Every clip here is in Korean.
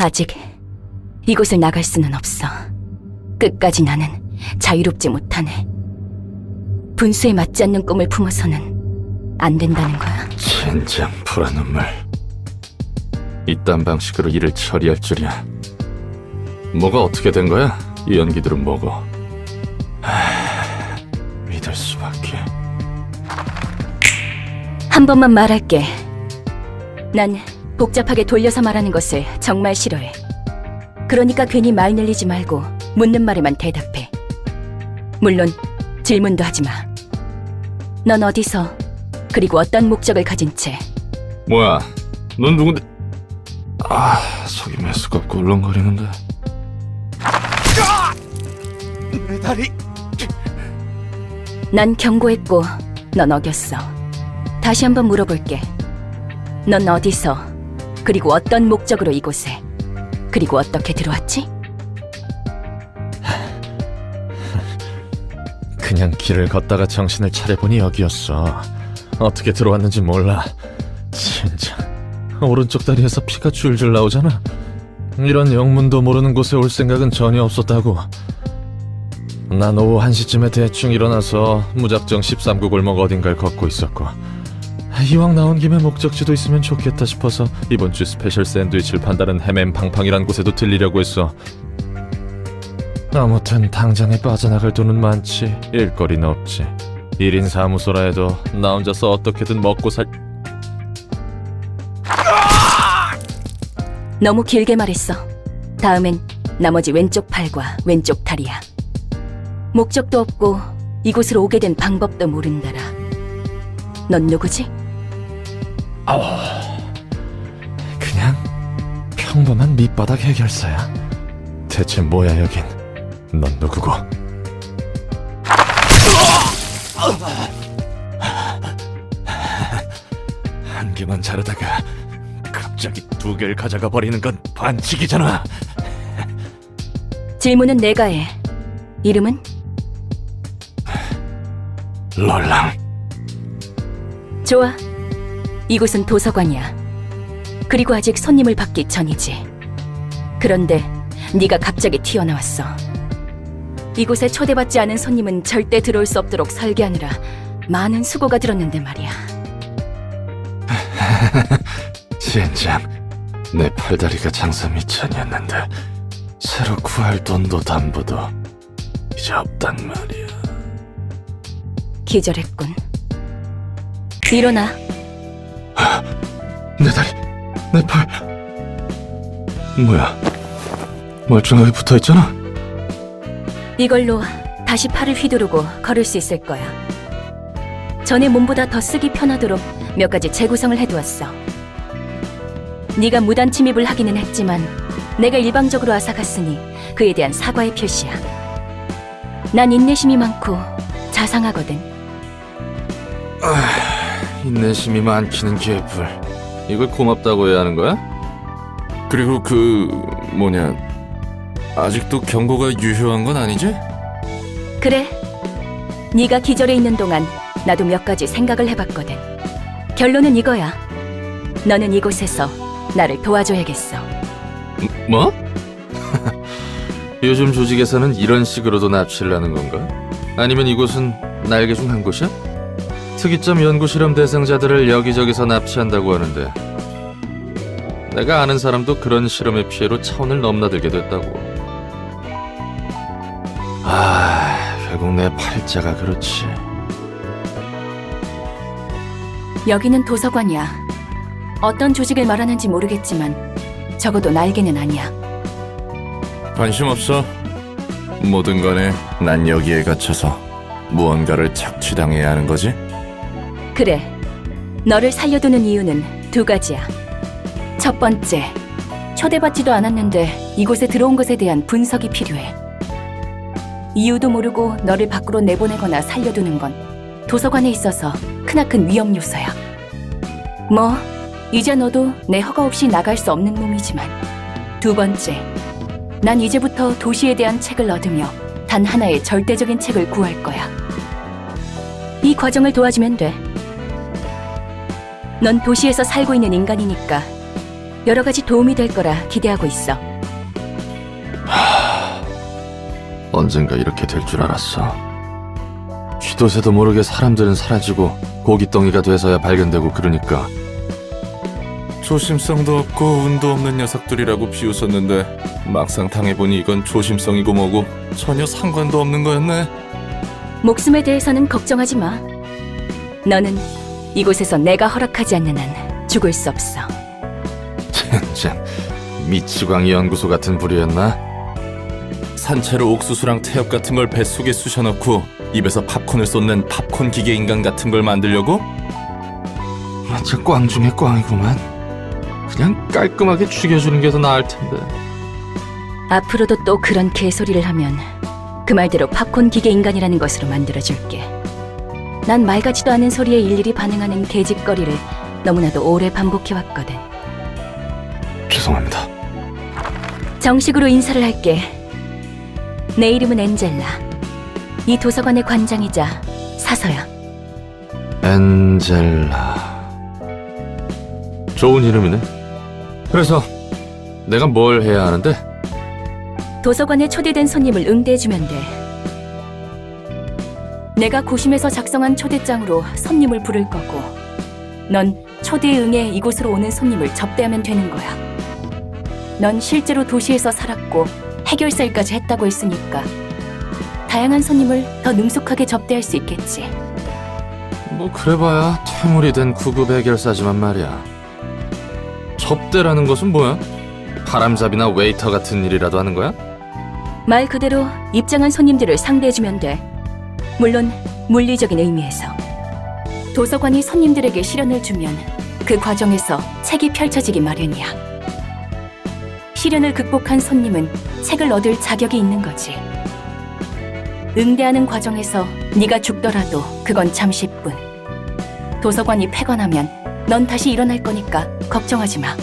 아직 이곳을 나갈 수는 없어. 끝까지 나는 자유롭지 못하네. 분수에 맞지 않는 꿈을 품어서는 안 된다는 거야. 젠장 불안 눈물. 이딴 방식으로 일을 처리할 줄이야. 뭐가 어떻게 된 거야? 이 연기들은 뭐고? 믿을 수밖에. 한 번만 말할게. 난 복잡하게 돌려서 말하는 것을 정말 싫어해. 그러니까 괜히 말 늘리지 말고 묻는 말에만 대답해. 물론 질문도 하지 마. 넌 어디서, 그리고 어떤 목적을 가진 채? 뭐야? 넌 누군데? 속이 메스껍고 울렁거리는데. 내 다리. 난 경고했고 넌 어겼어. 다시 한번 물어볼게. 넌 어디서, 그리고 어떤 목적으로 이곳에, 그리고 어떻게 들어왔지? 그냥 길을 걷다가 정신을 차려보니 여기였어. 어떻게 들어왔는지 몰라. 진짜 오른쪽 다리에서 피가 줄줄 나오잖아. 이런 영문도 모르는 곳에 올 생각은 전혀 없었다고. 난 오후 1시쯤에 대충 일어나서 무작정 13구 골목 어딘가를 걷고 있었고, 이왕 나온 김에 목적지도 있으면 좋겠다 싶어서 이번 주 스페셜 샌드위치를 판다는 헤맨 팡팡이란 곳에도 들리려고 했어. 아무튼 당장에 빠져나갈 돈은 많지 일거리는 없지. 1인 사무소라 해도 나 혼자서 어떻게든 먹고 살... 너무 길게 말했어. 다음엔 나머지 왼쪽 팔과 왼쪽 다리야. 목적도 없고 이곳으로 오게 된 방법도 모른다라. 넌 누구지? 그냥 평범한 밑바닥 해결사야. 대체 뭐야 여긴. 넌 누구고? 한 개만 자르다가 갑자기 2개를 가져가 버리는 건 반칙이잖아. 질문은 내가 해. 이름은? 롤랑. 좋아. 이곳은 도서관이야. 그리고 아직 손님을 받기 전이지. 그런데 네가 갑자기 튀어나왔어. 이곳에 초대받지 않은 손님은 절대 들어올 수 없도록 설계하느라 많은 수고가 들었는데 말이야. 젠장. 내 팔다리가 장사 미천이었는데 새로 구할 돈도 담보도 이제 없단 말이야. 기절했군. 일어나. 내 다리, 내 팔. 뭐야? 멀쩡하게 붙어있잖아? 이걸로 다시 팔을 휘두르고 걸을 수 있을 거야. 전에 몸보다 더 쓰기 편하도록 몇 가지 재구성을 해두었어. 네가 무단 침입을 하기는 했지만 내가 일방적으로 앗아갔으니 그에 대한 사과의 표시야. 난 인내심이 많고 자상하거든. 인내심이 많기는 개뿔. 이걸 고맙다고 해야 하는 거야? 그리고 아직도 경고가 유효한 건 아니지? 그래. 네가 기절해 있는 동안 나도 몇 가지 생각을 해봤거든. 결론은 이거야. 너는 이곳에서 나를 도와줘야겠어. 뭐? 요즘 조직에서는 이런 식으로도 납치를 하는 건가? 아니면 이곳은 날개 중 한 곳이야? 특이점 연구실험 대상자들을 여기저기서 납치한다고 하는데 내가 아는 사람도 그런 실험의 피해로 차원을 넘나들게 됐다고. 결국 내 팔자가 그렇지. 여기는 도서관이야. 어떤 조직을 말하는지 모르겠지만 적어도 날개는 아니야. 관심 없어. 뭐든 간에 난 여기에 갇혀서 무언가를 착취당해야 하는 거지? 그래. 너를 살려두는 이유는 2가지야. 첫 번째, 초대받지도 않았는데 이곳에 들어온 것에 대한 분석이 필요해. 이유도 모르고 너를 밖으로 내보내거나 살려두는 건 도서관에 있어서 크나큰 위험 요소야. 뭐, 이제 너도 내 허가 없이 나갈 수 없는 놈이지만. 2번째, 난 이제부터 도시에 대한 책을 얻으며 단 하나의 절대적인 책을 구할 거야. 이 과정을 도와주면 돼. 넌 도시에서 살고 있는 인간이니까 여러 가지 도움이 될 거라 기대하고 있어. 언젠가 이렇게 될 줄 알았어. 쥐도 새도 모르게 사람들은 사라지고 고깃덩이가 돼서야 발견되고 그러니까. 조심성도 없고 운도 없는 녀석들이라고 비웃었는데 막상 당해보니 이건 조심성이고 뭐고 전혀 상관도 없는 거였네. 목숨에 대해서는 걱정하지 마. 너는 이곳에서 내가 허락하지 않는 한 죽을 수 없어. 젠장, 미치광이 연구소 같은 부류였나? 산채로 옥수수랑 태엽 같은 걸 뱃속에 쑤셔넣고 입에서 팝콘을 쏟는 팝콘 기계 인간 같은 걸 만들려고? 완전 꽝 중에 꽝이구만. 그냥 깔끔하게 죽여주는 게 더 나을 텐데. 앞으로도 또 그런 개소리를 하면 그 말대로 팝콘 기계 인간이라는 것으로 만들어줄게. 난 말 같지도 않은 소리에 일일이 반응하는 개짓거리를 너무나도 오래 반복해왔거든. 죄송합니다. 정식으로 인사를 할게. 내 이름은 엔젤라. 이 도서관의 관장이자 사서야. 엔젤라. 좋은 이름이네. 그래서 내가 뭘 해야 하는데? 도서관에 초대된 손님을 응대해주면 돼. 내가 고심해서 작성한 초대장으로 손님을 부를 거고, 넌 초대에 응해 이곳으로 오는 손님을 접대하면 되는 거야. 넌 실제로 도시에서 살았고 해결사 일까지 했다고 했으니까 다양한 손님을 더 능숙하게 접대할 수 있겠지. 뭐 그래봐야 퇴물이 된 구급 해결사지만 말이야. 접대라는 것은 뭐야? 바람잡이나 웨이터 같은 일이라도 하는 거야? 말 그대로 입장한 손님들을 상대해주면 돼. 물론 물리적인 의미에서. 도서관이 손님들에게 시련을 주면 그 과정에서 책이 펼쳐지기 마련이야. 시련을 극복한 손님은 책을 얻을 자격이 있는 거지. 응대하는 과정에서 네가 죽더라도 그건 잠시뿐. 도서관이 폐관하면 넌 다시 일어날 거니까 걱정하지 마.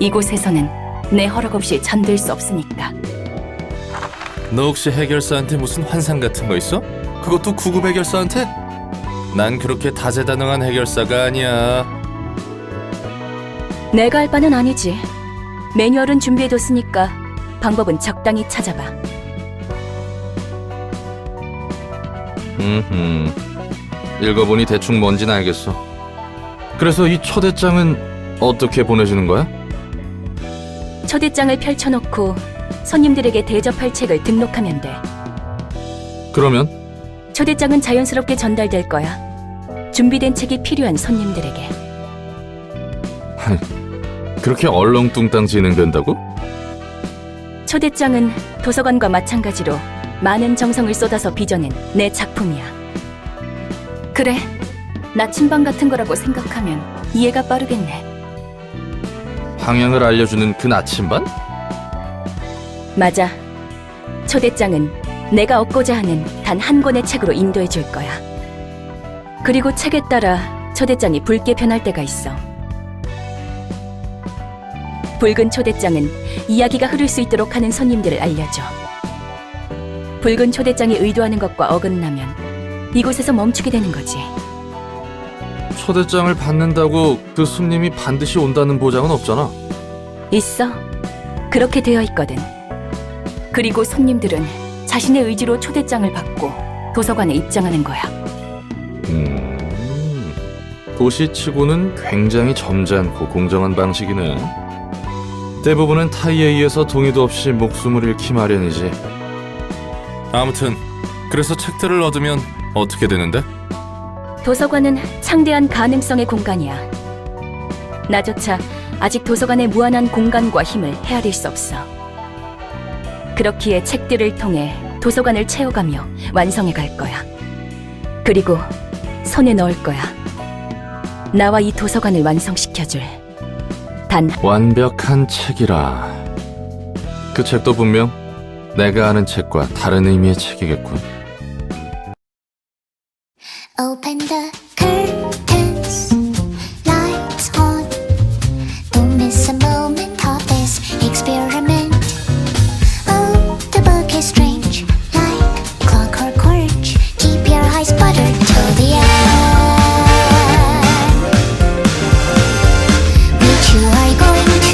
이곳에서는 내 허락 없이 잠들 수 없으니까. 너 혹시 해결사한테 무슨 환상 같은 거 있어? 그것도 구급 해결사한테? 난 그렇게 다재다능한 해결사가 아니야. 내가 할 바는 아니지. 매뉴얼은 준비해뒀으니까 방법은 적당히 찾아봐. 읽어보니 대충 뭔진 알겠어. 그래서 이 초대장은 어떻게 보내주는 거야? 초대장을 펼쳐놓고 손님들에게 대접할 책을 등록하면 돼. 그러면? 초대장은 자연스럽게 전달될 거야. 준비된 책이 필요한 손님들에게. 그렇게 얼렁뚱땅 진행된다고? 초대장은 도서관과 마찬가지로 많은 정성을 쏟아서 빚어낸 내 작품이야. 그래, 나침반 같은 거라고 생각하면 이해가 빠르겠네. 방향을 알려주는 그 나침반? 맞아. 초대장은 내가 얻고자 하는 단 한 권의 책으로 인도해 줄 거야. 그리고 책에 따라 초대장이 붉게 변할 때가 있어. 붉은 초대장은 이야기가 흐를 수 있도록 하는 손님들을 알려줘. 붉은 초대장이 의도하는 것과 어긋나면 이곳에서 멈추게 되는 거지. 초대장을 받는다고 그 손님이 반드시 온다는 보장은 없잖아. 있어. 그렇게 되어 있거든. 그리고 손님들은 자신의 의지로 초대장을 받고 도서관에 입장하는 거야. 도시치고는 굉장히 점잖고 공정한 방식이네. 대부분은 타이에 의해서 동의도 없이 목숨을 잃기 마련이지. 아무튼 그래서 책들을 얻으면 어떻게 되는데? 도서관은 창대한 가능성의 공간이야. 나조차 아직 도서관의 무한한 공간과 힘을 헤아릴 수 없어. 그렇기에 책들을 통해 도서관을 채워가며 완성해 갈 거야. 그리고 손에 넣을 거야. 나와 이 도서관을 완성시켜줄 단 완벽한 책이라. 그 책도 분명 내가 아는 책과 다른 의미의 책이겠군. Open the curtains, lights on. Don't miss a moment of this experiment. Oh, the book is strange, like clockwork orange. Keep your eyes buttered till the end. Which you are going to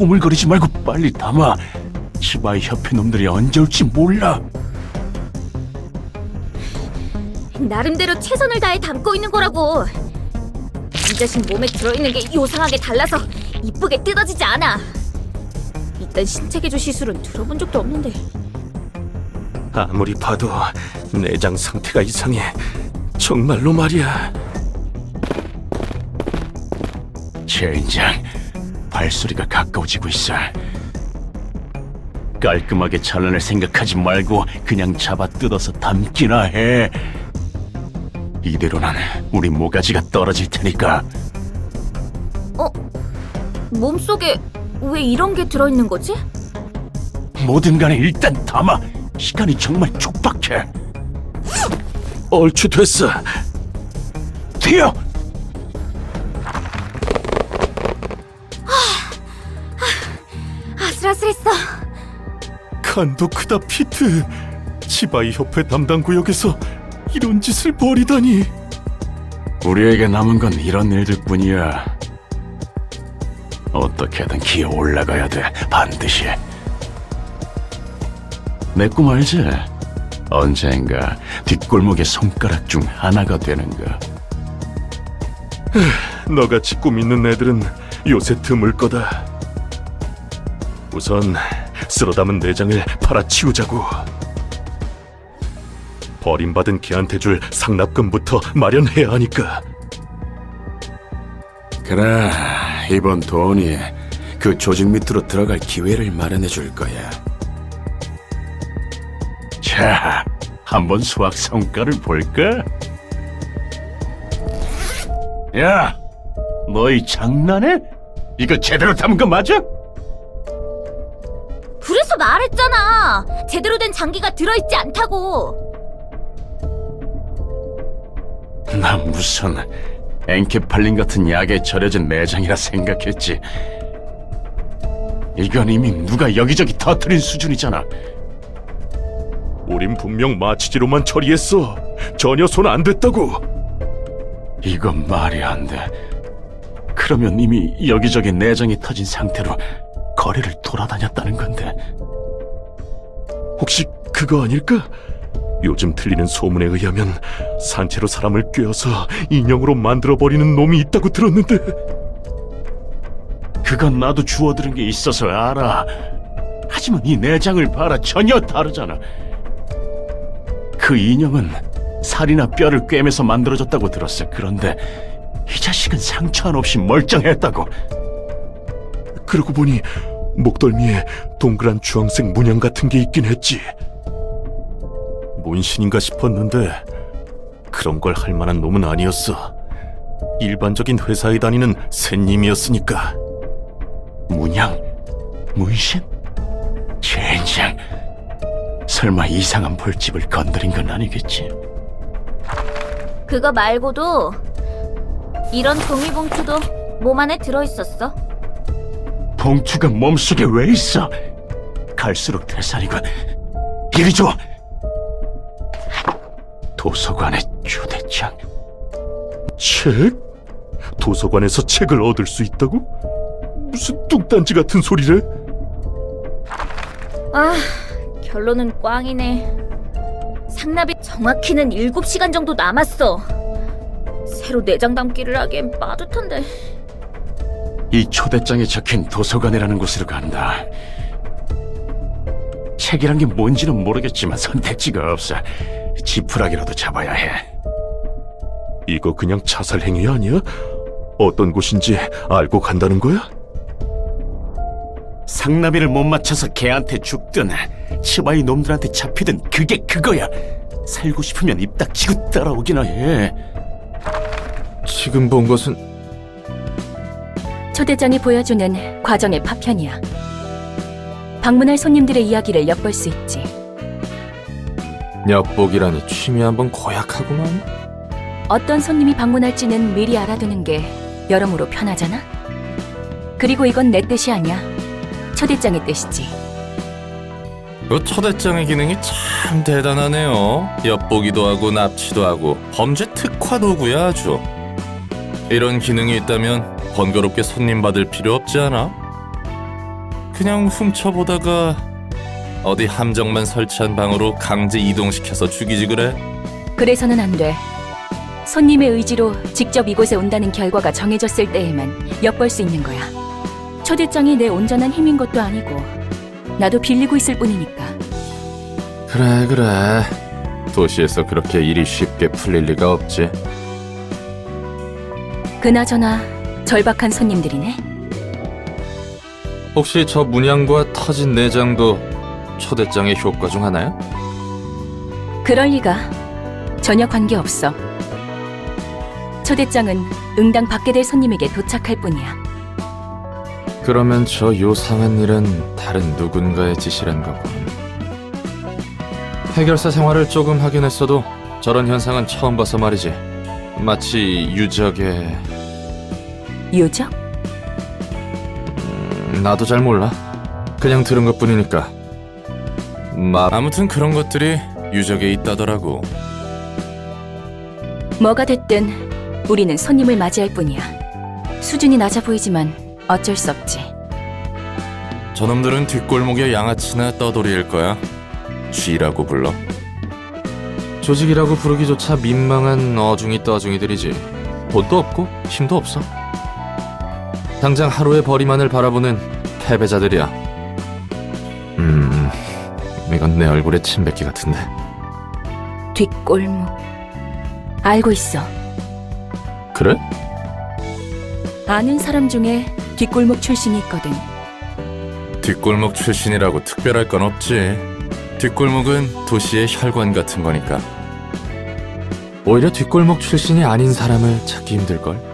꾸물거리지 말고 빨리 담아. 치바이 협회 놈들이 언제 올지 몰라. 나름대로 최선을 다해 담고 있는 거라고. 이 자식 몸에 들어있는 게 요상하게 달라서 이쁘게 뜯어지지 않아. 이딴 신체개조 시술은 들어본 적도 없는데. 아무리 봐도 내장 상태가 이상해. 정말로 말이야. 젠장, 발소리가 가까워지고 있어. 깔끔하게 잘라낼 생각하지 말고 그냥 잡아 뜯어서 담기나 해. 이대로는 우리 모가지가 떨어질 테니까. 몸속에 왜 이런 게 들어있는 거지? 뭐든 간에 일단 담아. 시간이 정말 촉박해. 얼추 됐어. 튀어! 아슬아슬했어. 간도 크다, 피트. 치바이 협회 담당 구역에서 이런 짓을 벌이다니. 우리에게 남은 건 이런 일들뿐이야. 어떻게든 기어 올라가야 돼, 반드시. 내 꿈 알지? 언젠가 뒷골목의 손가락 중 하나가 되는 거. 너같이 꿈 있는 애들은 요새 드물 거다. 우선 쓸어 담은 내장을 팔아치우자고. 버림받은 걔한테 줄 상납금부터 마련해야 하니까. 그래, 이번 돈이 그 조직 밑으로 들어갈 기회를 마련해 줄 거야. 자, 한번 수학 성과를 볼까? 야, 너희 장난해? 이거 제대로 담은 거 맞아? 그래서 말했잖아. 제대로 된 장기가 들어있지 않다고. 나 무슨 엔케팔린 같은 약에 절여진 내장이라 생각했지. 이건 이미 누가 여기저기 터뜨린 수준이잖아. 우린 분명 마취지로만 처리했어. 전혀 손 안 댔다고. 이건 말이 안 돼. 그러면 이미 여기저기 내장이 터진 상태로 거리를 돌아다녔다는 건데. 혹시 그거 아닐까? 요즘 들리는 소문에 의하면 산채로 사람을 꿰어서 인형으로 만들어버리는 놈이 있다고 들었는데. 그건 나도 주워들은 게 있어서 알아. 하지만 이 내장을 봐라, 전혀 다르잖아. 그 인형은 살이나 뼈를 꿰매서 만들어졌다고 들었어. 그런데 이 자식은 상처 한 없이 멀쩡했다고. 그러고 보니 목덜미에 동그란 주황색 문양 같은 게 있긴 했지. 문신인가 싶었는데 그런 걸 할 만한 놈은 아니었어. 일반적인 회사에 다니는 샌님이었으니까. 문양? 문신? 젠장. 설마 이상한 벌집을 건드린 건 아니겠지? 그거 말고도 이런 종이봉투도 몸 안에 들어있었어. 봉투가 몸속에 왜 있어? 갈수록 대산이군. 이리 줘. 도서관의 휴대장. 책? 도서관에서 책을 얻을 수 있다고? 무슨 뚱딴지 같은 소리래? 아, 결론은 꽝이네. 상납이 정확히는 7시간 정도 남았어. 새로 내장 담기를 하기엔 빠듯한데. 이 초대장에 적힌 도서관이라는 곳으로 간다. 책이란 게 뭔지는 모르겠지만 선택지가 없어. 지푸라기라도 잡아야 해. 이거 그냥 자살 행위 아니야? 어떤 곳인지 알고 간다는 거야? 상나비를 못 맞춰서 걔한테 죽든 치바이 놈들한테 잡히든 그게 그거야. 살고 싶으면 입 닥치고 따라오기나 해. 지금 본 것은 초대장이 보여주는 과정의 파편이야. 방문할 손님들의 이야기를 엿볼 수 있지. 엿보기라니 취미 한번 고약하구만. 어떤 손님이 방문할지는 미리 알아두는 게 여러모로 편하잖아. 그리고 이건 내 뜻이 아니야. 초대장의 뜻이지. 그 초대장의 기능이 참 대단하네요. 엿보기도 하고 납치도 하고 범죄 특화 도구야 아주. 이런 기능이 있다면 번거롭게 손님 받을 필요 없지 않아? 그냥 훔쳐보다가 어디 함정만 설치한 방으로 강제 이동시켜서 죽이지 그래? 그래서는 안 돼. 손님의 의지로 직접 이곳에 온다는 결과가 정해졌을 때에만 엿볼 수 있는 거야. 초대장이 내 온전한 힘인 것도 아니고 나도 빌리고 있을 뿐이니까. 그래. 도시에서 그렇게 일이 쉽게 풀릴 리가 없지. 그나저나 절박한 손님들이네. 혹시 저 문양과 터진 내장도 초대장의 효과 중 하나야? 그럴 리가. 전혀 관계없어. 초대장은 응당 받게 될 손님에게 도착할 뿐이야. 그러면 저 요상한 일은 다른 누군가의 짓이란 거군. 해결사 생활을 조금 하긴 했어도 저런 현상은 처음 봐서 말이지. 마치 유적의... 유적? 나도 잘 몰라. 그냥 들은 것뿐이니까. 아무튼 그런 것들이 유적에 있다더라고. 뭐가 됐든 우리는 손님을 맞이할 뿐이야. 수준이 낮아 보이지만 어쩔 수 없지. 저놈들은 뒷골목의 양아치나 떠돌이일 거야. 쥐라고 불러. 조직이라고 부르기조차 민망한 어중이 떠중이들이지. 돈도 없고 힘도 없어. 당장 하루의 벌이만을 바라보는 패배자들이야. 이건 내 얼굴에 침 뱉기 같은데. 뒷골목. 알고 있어. 그래? 아는 사람 중에 뒷골목 출신이 있거든. 뒷골목 출신이라고 특별할 건 없지. 뒷골목은 도시의 혈관 같은 거니까. 오히려 뒷골목 출신이 아닌 사람을 찾기 힘들걸.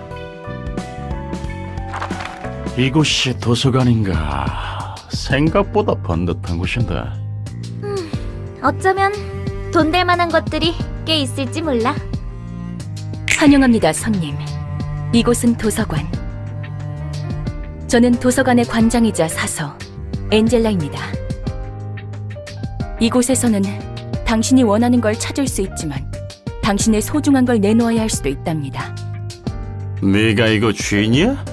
이곳이 도서관인가? 생각보다 번듯한 곳인데. 어쩌면 돈 될 만한 것들이 꽤 있을지 몰라. 환영합니다, 손님. 이곳은 도서관. 저는 도서관의 관장이자 사서 엔젤라입니다. 이곳에서는 당신이 원하는 걸 찾을 수 있지만 당신의 소중한 걸 내놓아야 할 수도 있답니다. 네가 이거 주인이야?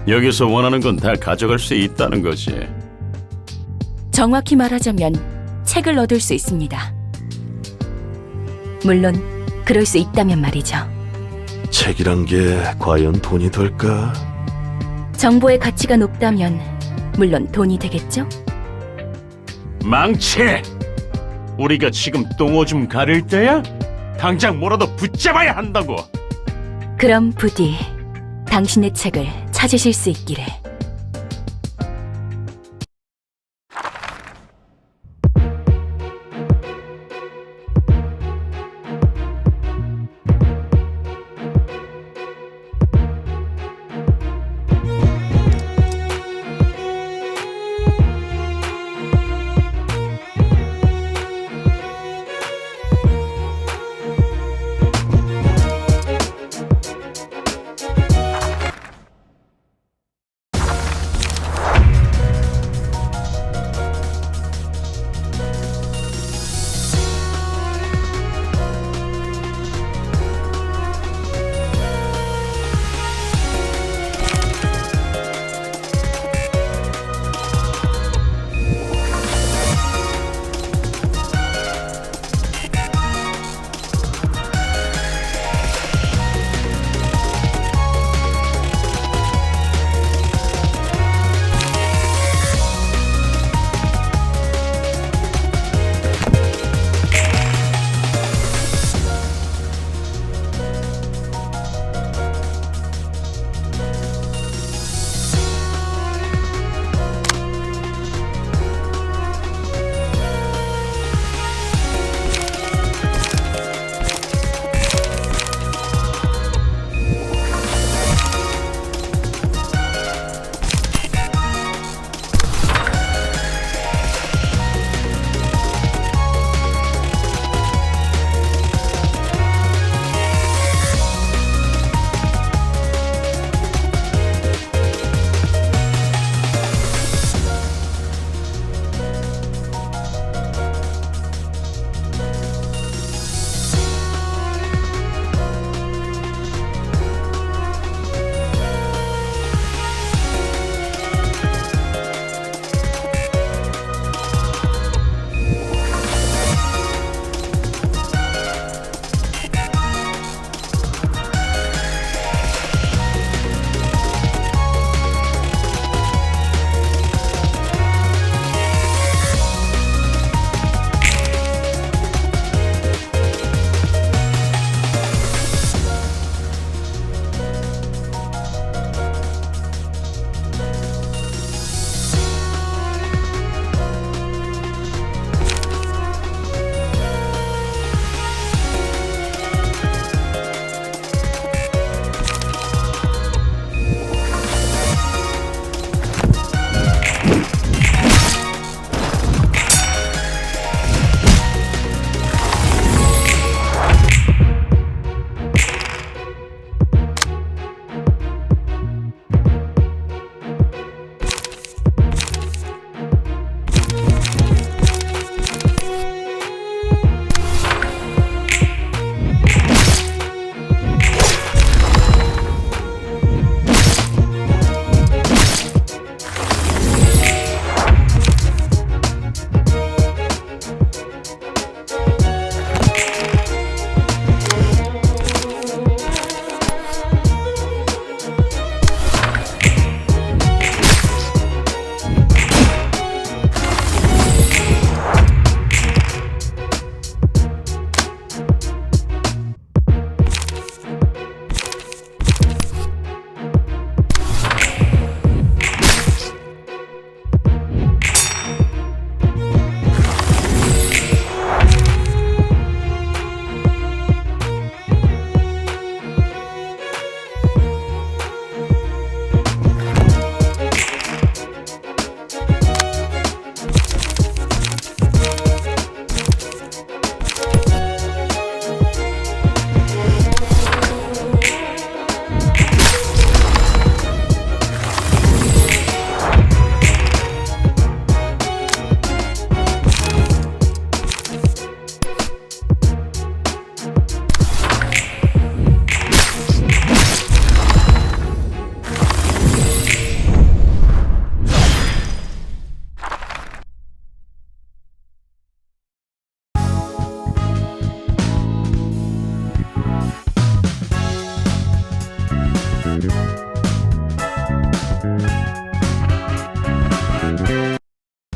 여기서 원하는 건 다 가져갈 수 있다는 거지. 정확히 말하자면 책을 얻을 수 있습니다. 물론 그럴 수 있다면 말이죠. 책이란 게 과연 돈이 될까? 정보의 가치가 높다면 물론 돈이 되겠죠? 망치! 우리가 지금 똥오줌 가릴 때야? 당장 뭐라도 붙잡아야 한다고! 그럼 부디 당신의 책을 찾으실 수 있기를.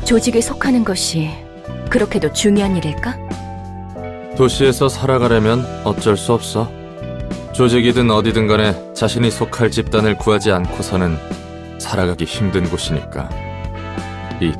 조직에 속하는 것이 그렇게도 중요한 일일까? 도시에서 살아가려면 어쩔 수 없어. 조직이든 어디든 간에 자신이 속할 집단을 구하지 않고서는 살아가기 힘든 곳이니까. 이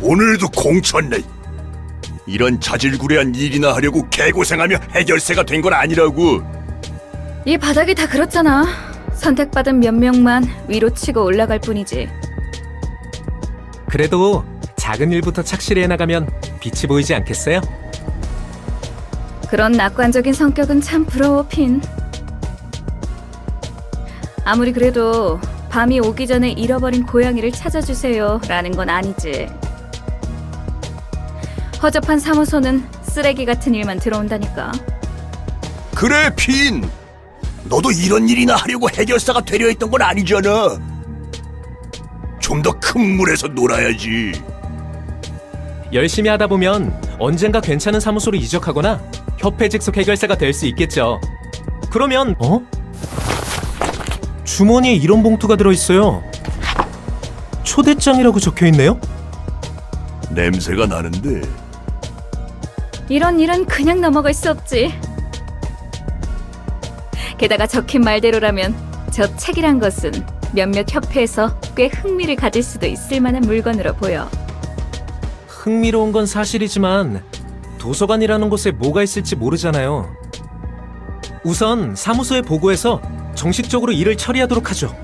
오늘도 공쳤네. 이런 자질구레한 일이나 하려고 개고생하며 해결세가 된 건 아니라고. 이 바닥이 다 그렇잖아. 선택받은 몇 명만 위로 치고 올라갈 뿐이지. 그래도 작은 일부터 착실히 해나가면 빛이 보이지 않겠어요? 그런 낙관적인 성격은 참 부러워, 핀. 아무리 그래도 밤이 오기 전에 잃어버린 고양이를 찾아주세요 라는 건 아니지. 허접한 사무소는 쓰레기 같은 일만 들어온다니까. 그래, 핀. 너도 이런 일이나 하려고 해결사가 되려 했던 건 아니잖아. 좀 더 큰 물에서 놀아야지. 열심히 하다 보면 언젠가 괜찮은 사무소로 이적하거나 협회 직속 해결사가 될 수 있겠죠. 그러면 주머니에 이런 봉투가 들어있어요. 초대장이라고 적혀있네요. 냄새가 나는데. 이런 일은 그냥 넘어갈 수 없지. 게다가 적힌 말대로라면 저 책이란 것은 몇몇 협회에서 꽤 흥미를 가질 수도 있을 만한 물건으로 보여. 흥미로운 건 사실이지만 도서관이라는 곳에 뭐가 있을지 모르잖아요. 우선 사무소에 보고해서 정식적으로 일을 처리하도록 하죠.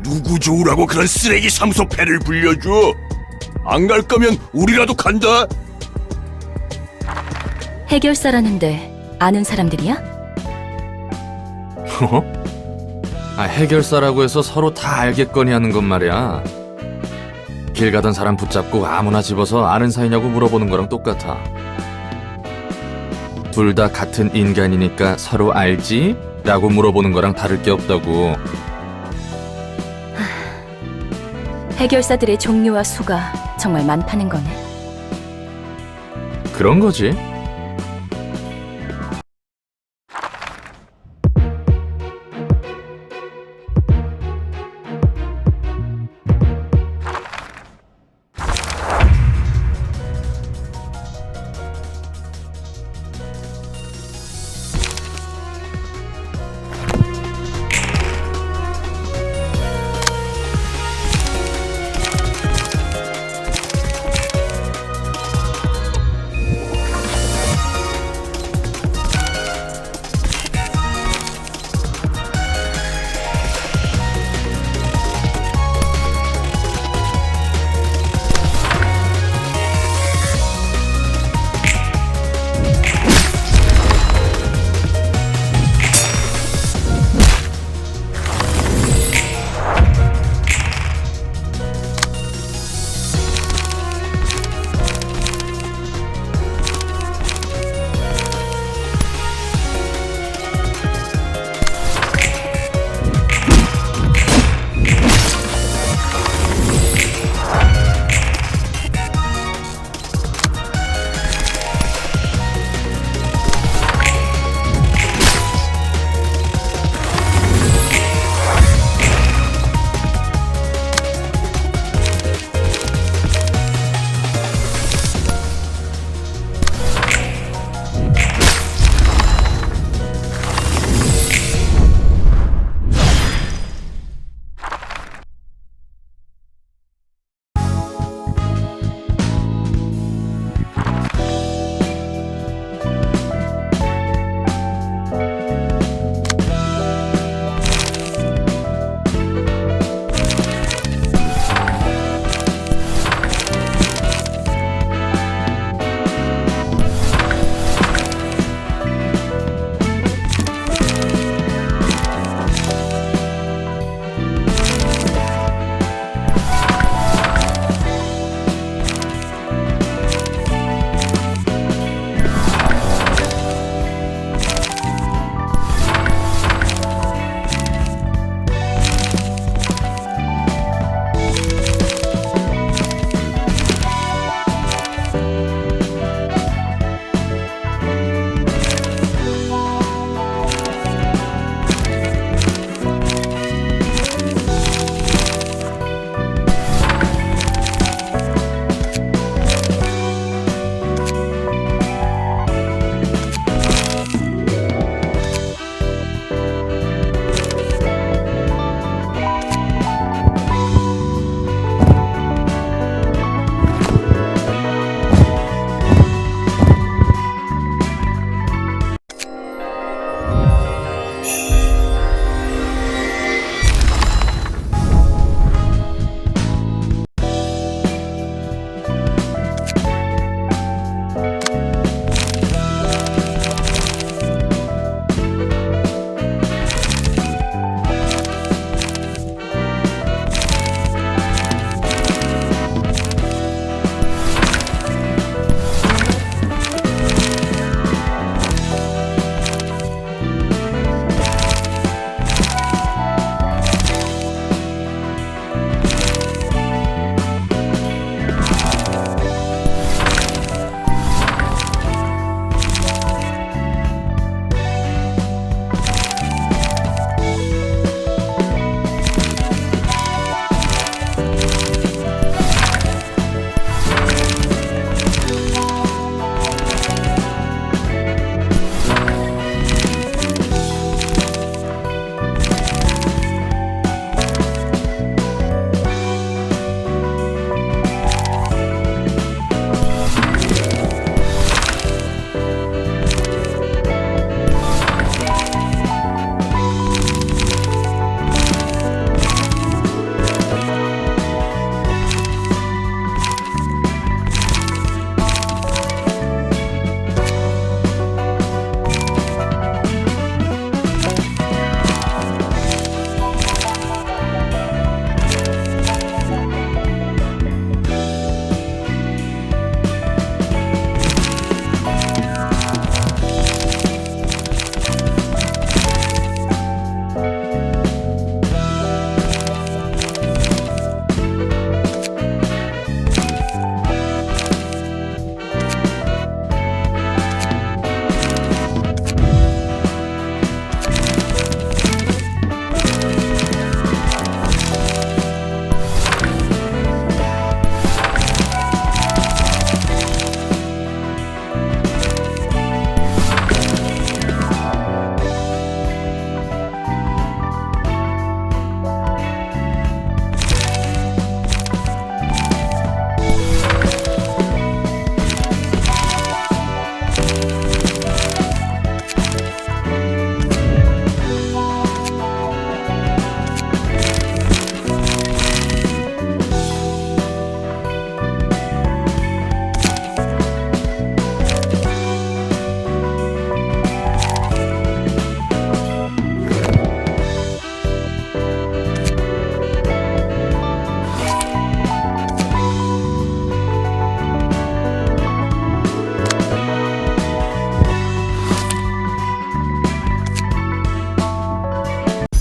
누구 좋으라고 그런 쓰레기 사무소 패를 불려줘. 안 갈 거면 우리라도 간다. 해결사라는데 아는 사람들이야? 해결사라고 해서 서로 다 알겠거니 하는 건 말이야. 길 가던 사람 붙잡고 아무나 집어서 아는 사이냐고 물어보는 거랑 똑같아. 둘 다 같은 인간이니까 서로 알지? 라고 물어보는 거랑 다를 게 없다고. 해결사들의 종류와 수가 정말 많다는 거네. 그런 거지.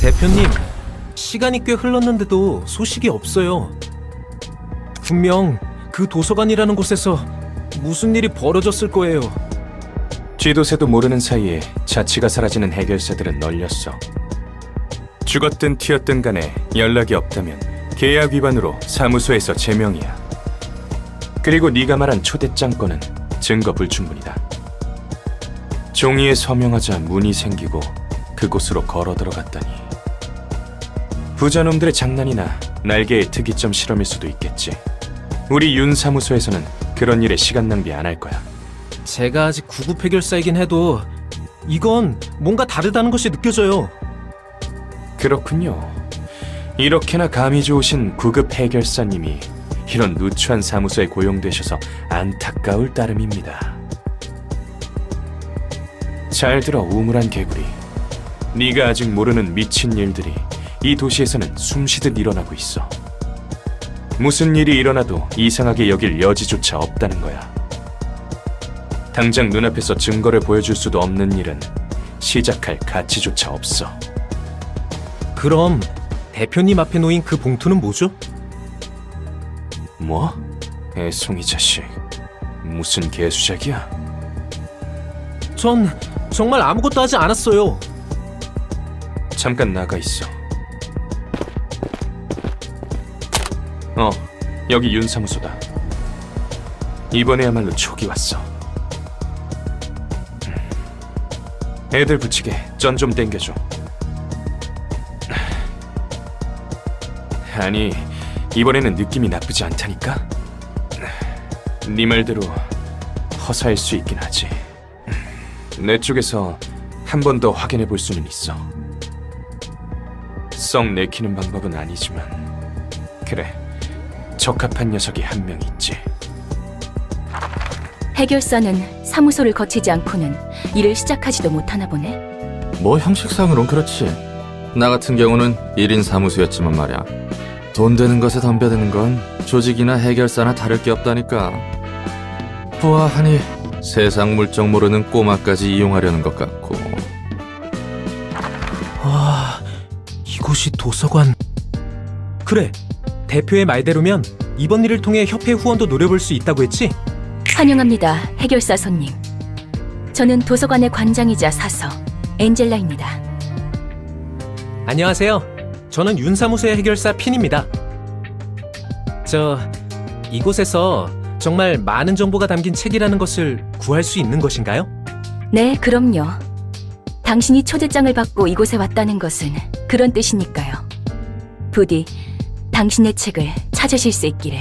대표님, 시간이 꽤 흘렀는데도 소식이 없어요. 분명 그 도서관이라는 곳에서 무슨 일이 벌어졌을 거예요. 쥐도 새도 모르는 사이에 자취가 사라지는 해결사들은 널렸어. 죽었든 튀었든 간에 연락이 없다면 계약 위반으로 사무소에서 제명이야. 그리고 네가 말한 초대장 건은 증거 불충분이다. 종이에 서명하자 문이 생기고 그곳으로 걸어 들어갔다니. 부자놈들의 장난이나 날개의 특이점 실험일 수도 있겠지. 우리 윤 사무소에서는 그런 일에 시간 낭비 안 할 거야. 제가 아직 9급 해결사이긴 해도 이건 뭔가 다르다는 것이 느껴져요. 그렇군요. 이렇게나 감이 좋으신 9급 해결사님이 이런 누추한 사무소에 고용되셔서 안타까울 따름입니다. 잘 들어, 우물한 개구리. 네가 아직 모르는 미친 일들이 이 도시에서는 숨쉬듯 일어나고 있어. 무슨 일이 일어나도 이상하게 여길 여지조차 없다는 거야. 당장 눈앞에서 증거를 보여줄 수도 없는 일은 시작할 가치조차 없어. 그럼 대표님 앞에 놓인 그 봉투는 뭐죠? 뭐? 애송이 자식. 무슨 개수작이야? 전 정말 아무것도 하지 않았어요. 잠깐 나가 있어. 여기 윤 사무소다. 이번에야말로 촉이 왔어. 애들 붙이게 전 좀 땡겨줘. 아니, 이번에는 느낌이 나쁘지 않다니까? 네 말대로 허사일 수 있긴 하지. 내 쪽에서 한 번 더 확인해 볼 수는 있어. 썩 내키는 방법은 아니지만, 그래, 적합한 녀석이 한 명 있지. 해결사는 사무소를 거치지 않고는 일을 시작하지도 못하나 보네. 뭐 형식상으론 그렇지. 나 같은 경우는 1인 사무소였지만 말이야. 돈 되는 것에 덤벼드는 건 조직이나 해결사나 다를 게 없다니까. 보아하니 세상 물정 모르는 꼬마까지 이용하려는 것 같고. 와, 이곳이 도서관. 그래, 대표의 말대로면 이번 일을 통해 협회 후원도 노려볼 수 있다고 했지? 환영합니다, 해결사 손님. 저는 도서관의 관장이자 사서 엔젤라입니다. 안녕하세요. 저는 윤사무소의 해결사 핀입니다. 이곳에서 정말 많은 정보가 담긴 책이라는 것을 구할 수 있는 것인가요? 네, 그럼요. 당신이 초대장을 받고 이곳에 왔다는 것은 그런 뜻이니까요. 부디 당신의 책을 찾으실 수 있기를.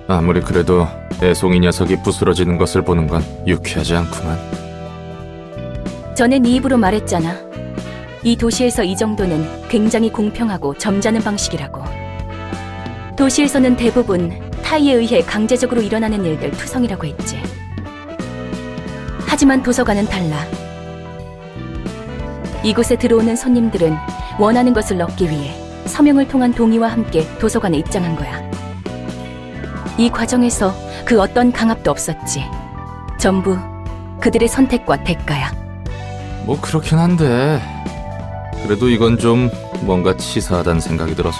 아무리 그래도 애송이 녀석이 부스러지는 것을 보는 건 유쾌하지 않구만. 전에 네 입으로 말했잖아. 이 도시에서 이 정도는 굉장히 공평하고 점잖은 방식이라고. 도시에서는 대부분 타의에 의해 강제적으로 일어나는 일들 투성이라고 했지. 하지만 도서관은 달라. 이곳에 들어오는 손님들은 원하는 것을 얻기 위해 서명을 통한 동의와 함께 도서관에 입장한 거야. 이 과정에서 그 어떤 강압도 없었지. 전부 그들의 선택과 대가야. 뭐 그렇긴 한데 그래도 이건 좀 뭔가 치사하다는 생각이 들어서.